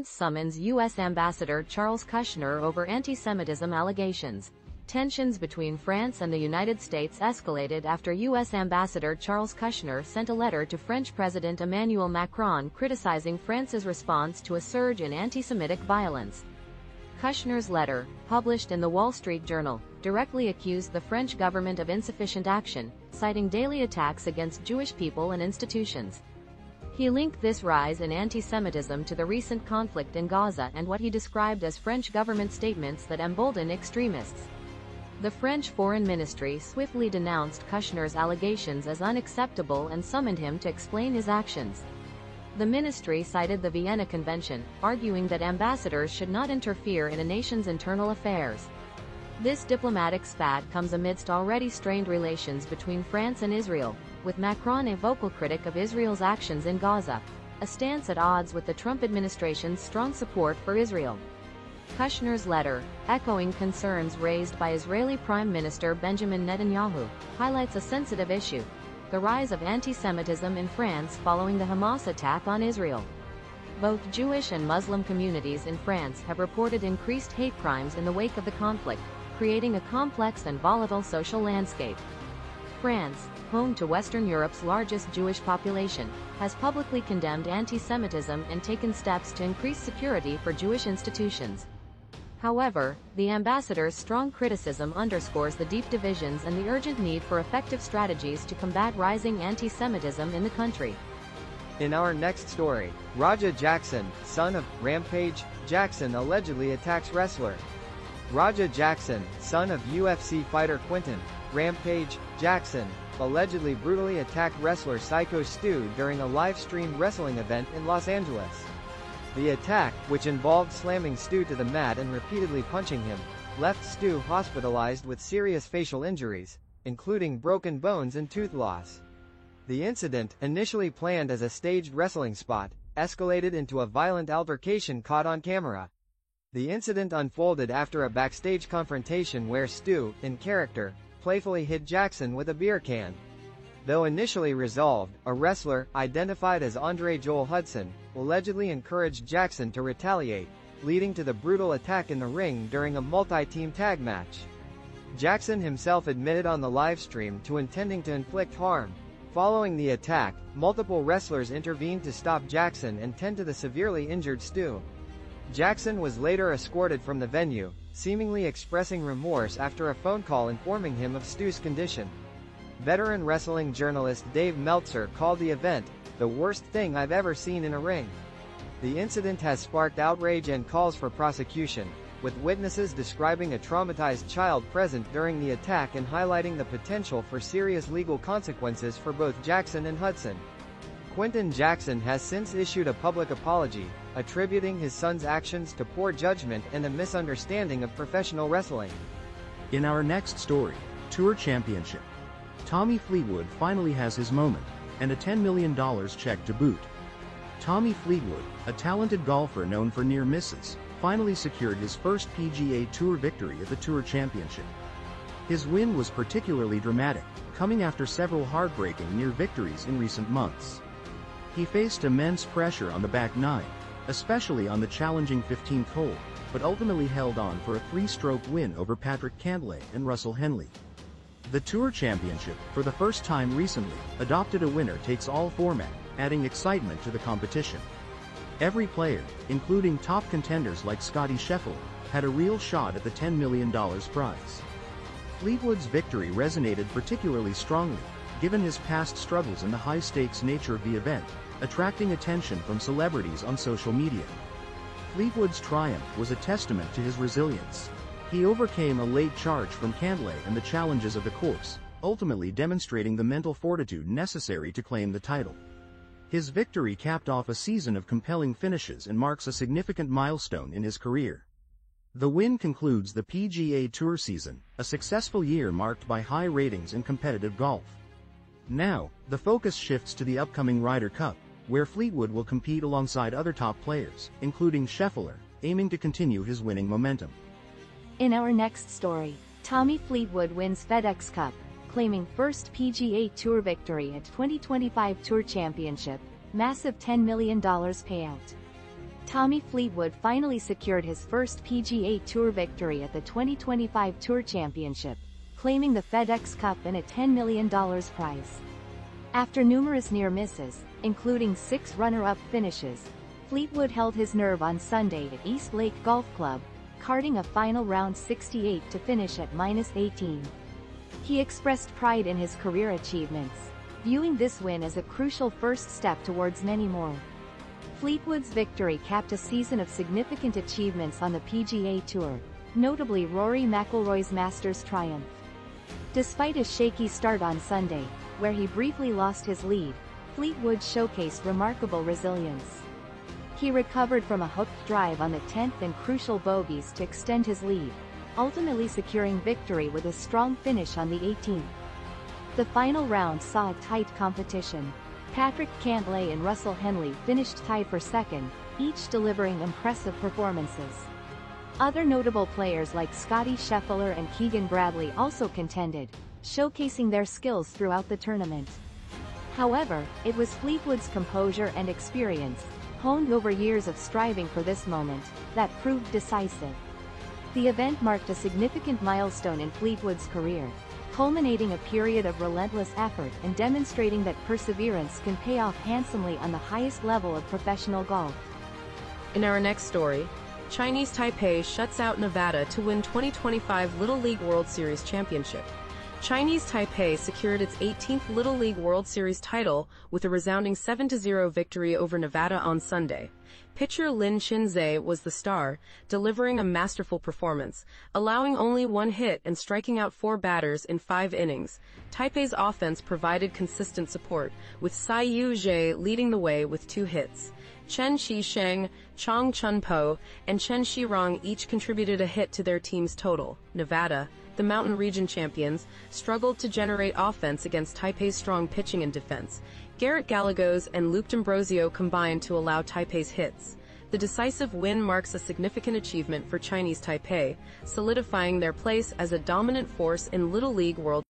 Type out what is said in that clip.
France summons U.S. Ambassador Charles Kushner over anti-Semitism allegations. Tensions between France and the United States escalated after U.S. Ambassador Charles Kushner sent a letter to French President Emmanuel Macron criticizing France's response to a surge in anti-Semitic violence. Kushner's letter, published in the Wall Street Journal, directly accused the French government of insufficient action, citing daily attacks against Jewish people and institutions. He linked this rise in anti-Semitism to the recent conflict in Gaza and what he described as French government statements that embolden extremists. The French Foreign Ministry swiftly denounced Kushner's allegations as unacceptable and summoned him to explain his actions. The ministry cited the Vienna Convention, arguing that ambassadors should not interfere in a nation's internal affairs. This diplomatic spat comes amidst already strained relations between France and Israel, with Macron a vocal critic of Israel's actions in Gaza, a stance at odds with the Trump administration's strong support for Israel. Kushner's letter, echoing concerns raised by Israeli Prime Minister Benjamin Netanyahu, highlights a sensitive issue: the rise of anti-Semitism in France following the Hamas attack on Israel. Both Jewish and Muslim communities in France have reported increased hate crimes in the wake of the conflict, creating a complex and volatile social landscape. France, home to Western Europe's largest Jewish population, has publicly condemned anti-Semitism and taken steps to increase security for Jewish institutions. However, the ambassador's strong criticism underscores the deep divisions and the urgent need for effective strategies to combat rising anti-Semitism in the country. In our next story, Raja Jackson, son of Rampage Jackson, allegedly attacks wrestler. Raja Jackson, son of UFC fighter Quinton Rampage Jackson, allegedly brutally attacked wrestler Psycho Stu during a live-streamed wrestling event in Los Angeles. The attack, which involved slamming Stu to the mat and repeatedly punching him, left Stu hospitalized with serious facial injuries, including broken bones and tooth loss. The incident, initially planned as a staged wrestling spot, escalated into a violent altercation caught on camera. The incident unfolded after a backstage confrontation where Stu, in character, playfully hit Jackson with a beer can. Though initially resolved, a wrestler, identified as Andre Joel Hudson, allegedly encouraged Jackson to retaliate, leading to the brutal attack in the ring during a multi-team tag match. Jackson himself admitted on the livestream to intending to inflict harm. Following the attack, multiple wrestlers intervened to stop Jackson and tend to the severely injured Stu. Jackson was later escorted from the venue, seemingly expressing remorse after a phone call informing him of Stu's condition. Veteran wrestling journalist Dave Meltzer called the event, "the worst thing I've ever seen in a ring." The incident has sparked outrage and calls for prosecution, with witnesses describing a traumatized child present during the attack and highlighting the potential for serious legal consequences for both Jackson and Hudson. Quinton Jackson has since issued a public apology, attributing his son's actions to poor judgment and a misunderstanding of professional wrestling. In our next story, Tour Championship. Tommy Fleetwood finally has his moment, and a $10 million check to boot. Tommy Fleetwood, a talented golfer known for near misses, finally secured his first PGA Tour victory at the Tour Championship. His win was particularly dramatic, coming after several heartbreaking near victories in recent months. He faced immense pressure on the back nine, especially on the challenging 15th hole, but ultimately held on for a 3-stroke win over Patrick Cantlay and Russell Henley. The Tour Championship, for the first time recently, adopted a winner-takes-all format, adding excitement to the competition. Every player, including top contenders like Scottie Scheffler, had a real shot at the $10 million prize. Fleetwood's victory resonated particularly strongly, given his past struggles and the high-stakes nature of the event, attracting attention from celebrities on social media. Fleetwood's triumph was a testament to his resilience. He overcame a late charge from Cantlay and the challenges of the course, ultimately demonstrating the mental fortitude necessary to claim the title. His victory capped off a season of compelling finishes and marks a significant milestone in his career. The win concludes the PGA Tour season, a successful year marked by high ratings and competitive golf. Now, the focus shifts to the upcoming Ryder Cup, where Fleetwood will compete alongside other top players, including Scheffler, aiming to continue his winning momentum. In our next story, Tommy Fleetwood wins FedEx Cup, claiming first PGA Tour victory at 2025 Tour Championship, massive $10 million payout. Tommy Fleetwood finally secured his first PGA Tour victory at the 2025 Tour Championship, claiming the FedEx Cup and a $10 million prize. After numerous near misses, including 6 runner-up finishes, Fleetwood held his nerve on Sunday at East Lake Golf Club, carding a final round 68 to finish at -18. He expressed pride in his career achievements, viewing this win as a crucial first step towards many more. Fleetwood's victory capped a season of significant achievements on the PGA Tour, notably Rory McIlroy's Masters triumph. Despite a shaky start on Sunday, where he briefly lost his lead, Fleetwood showcased remarkable resilience. He recovered from a hooked drive on the 10th and crucial bogeys to extend his lead, ultimately securing victory with a strong finish on the 18th. The final round saw a tight competition. Patrick Cantlay and Russell Henley finished tied for second, each delivering impressive performances. Other notable players like Scottie Scheffler and Keegan Bradley also contended, showcasing their skills throughout the tournament. However, it was Fleetwood's composure and experience, honed over years of striving for this moment, that proved decisive. The event marked a significant milestone in Fleetwood's career, culminating a period of relentless effort and demonstrating that perseverance can pay off handsomely on the highest level of professional golf. In our next story, Chinese Taipei shuts out Nevada to win 2025 Little League World Series Championship. Chinese Taipei secured its 18th Little League World Series title with a resounding 7-0 victory over Nevada on Sunday. Pitcher Lin Chinzei was the star, delivering a masterful performance, allowing only 1 hit and striking out 4 batters in 5 innings. Taipei's offense provided consistent support, with Sai Yu-jie leading the way with 2 hits. Chen Qisheng, Chong Chun-po, and Chen Shirong each contributed a hit to their team's total. Nevada, the Mountain Region champions, struggled to generate offense against Taipei's strong pitching and defense. Garrett Gallegos and Luke D'Ambrosio combined to allow Taipei's hits. The decisive win marks a significant achievement for Chinese Taipei, solidifying their place as a dominant force in Little League World